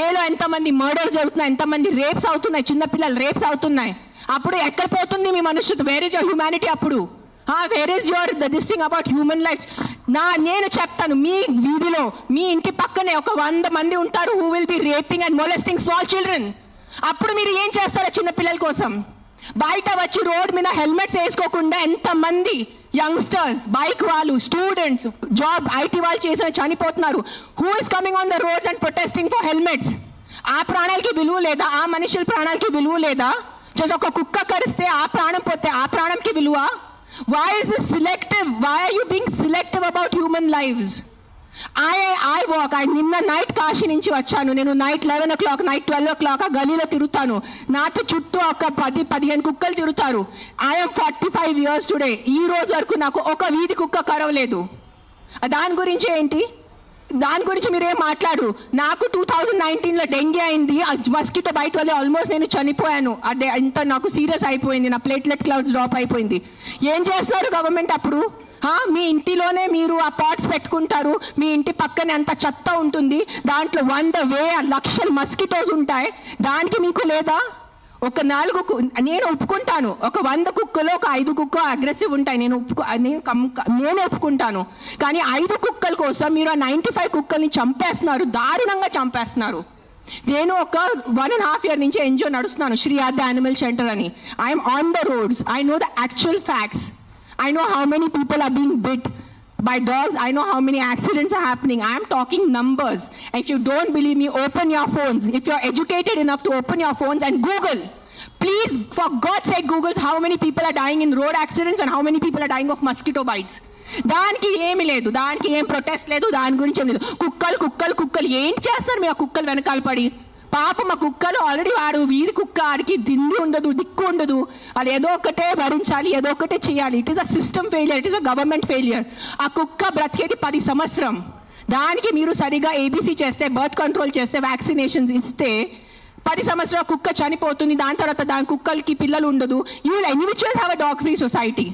జైల్లో ఎంతమంది మర్డర్స్ జరుగుతున్నాయి, ఎంతమంది రేప్స్ అవుతున్నాయి, చిన్నపిల్లలు రేప్స్ అవుతున్నాయి. అప్పుడు ఎక్కడ పోతుంది మీ మనుషులు? Where is your humanity? అప్పుడు where is your this thing about human life? నేను చెప్తాను, మీ వీధిలో మీ ఇంటి పక్కనే ఒక 100 మంది ఉంటారు who will be raping and molesting small children. అప్పుడు మీరు ఏం చేస్తారో చిన్నపిల్లల కోసం? బయట వచ్చి రోడ్ మీద హెల్మెట్స్ వేసుకోకుండా ఎంతమంది యంగ్స్టర్స్, బైక్ వాళ్ళు, స్టూడెంట్స్, జాబ్ ఐటీ వాళ్ళు చేసిన చనిపోతున్నారు. Who is coming on the roads and protesting for helmets? ఆ ప్రాణాలకి విలువ లేదా? ఆ మనుషుల ప్రాణాలకి విలువ లేదా? జస్ట్ ఒక కుక్క కరిస్తే ఆ ప్రాణం పోతే ఆ ప్రాణంకి విలువ? Why is this selective? Why are you being selective about human lives? I walk. నిన్న నైట్ కాశీ నుంచి వచ్చాను. నేను నైట్ 11 o'clock, నైట్ 12 o'clock ఆ గలీలో తిరుగుతాను. నాతో చుట్టూ ఒక 10-15 కుక్కలు తిరుగుతారు. I'm 45 years today. ఈ రోజు వరకు నాకు ఒక వీధి కుక్క కరవలేదు. దాని గురించి ఏంటి? దాని గురించి మీరేం మాట్లాడరు. నాకు 2019లో డెంగీ అయింది. మస్కిటో బైట్ వల్ల ఆల్మోస్ట్ నేను చనిపోయాను. అదే ఇంత నాకు సీరియస్ అయిపోయింది. నా ప్లేట్లెట్ క్లౌడ్స్ డ్రాప్ అయిపోయింది. ఏం చేస్తారు గవర్నమెంట్ అప్పుడు? మీ ఇంటిలోనే మీరు ఆ పాట్స్ పెట్టుకుంటారు. మీ ఇంటి పక్కనే అంత చెత్త ఉంటుంది. దాంట్లో 100,000 లక్షల మస్కిటోస్ ఉంటాయి. దానికి మీకు లేదా? ఒక 4 నేను ఒప్పుకుంటాను. ఒక 100 కుక్కలో ఒక 5 కుక్క అగ్రెసివ్ ఉంటాయి. నేను ఒప్పుకుంటాను. కానీ 5 కుక్కల కోసం మీరు ఆ 95 కుక్కల్ని చంపేస్తున్నారు, దారుణంగా చంపేస్తున్నారు. నేను ఒక 1.5 year నుంచి ఎన్జిఓ నడుస్తున్నాను, శ్రీ ఆద్య యానిమల్ షెల్టర్ అని. I'm on the roads. I know the actual facts. I know how many people are being bit by dogs. I know how many accidents are happening. I am talking numbers. If you don't believe me, open your phones. If you're educated enough to open your phones and Google. Please, for God's sake, Google how many people are dying in road accidents and how many people are dying of mosquito bites. దానికి ఏమి లేదు, దానికి ఏం protest లేదు, దాని గురించి ఏం లేదు. కుక్కలు ఏం చేస్తారు మీరు? ఆ కుక్కలు వెనకాల పడి పాపం మా కుక్కలు ఆల్రెడీ వాడు వీధి కుక్క, ఆడికి దిండి ఉండదు, దిక్కు ఉండదు. అది ఏదో ఒకటే భరించాలి, ఏదో ఒకటే చేయాలి. It is a system failure, it is a government failure. ఆ కుక్క బ్రతికేది 10 సంవత్సరం. దానికి మీరు సరిగా ఏబీసీ చేస్తే, బర్త్ కంట్రోల్ చేస్తే, వ్యాక్సినేషన్స్ ఇస్తే 10 సంవత్సరాల కుక్క చనిపోతుంది. దాని తర్వాత దాని కుక్కలకి పిల్లలు ఉండదు. You will anyways have a dog free society.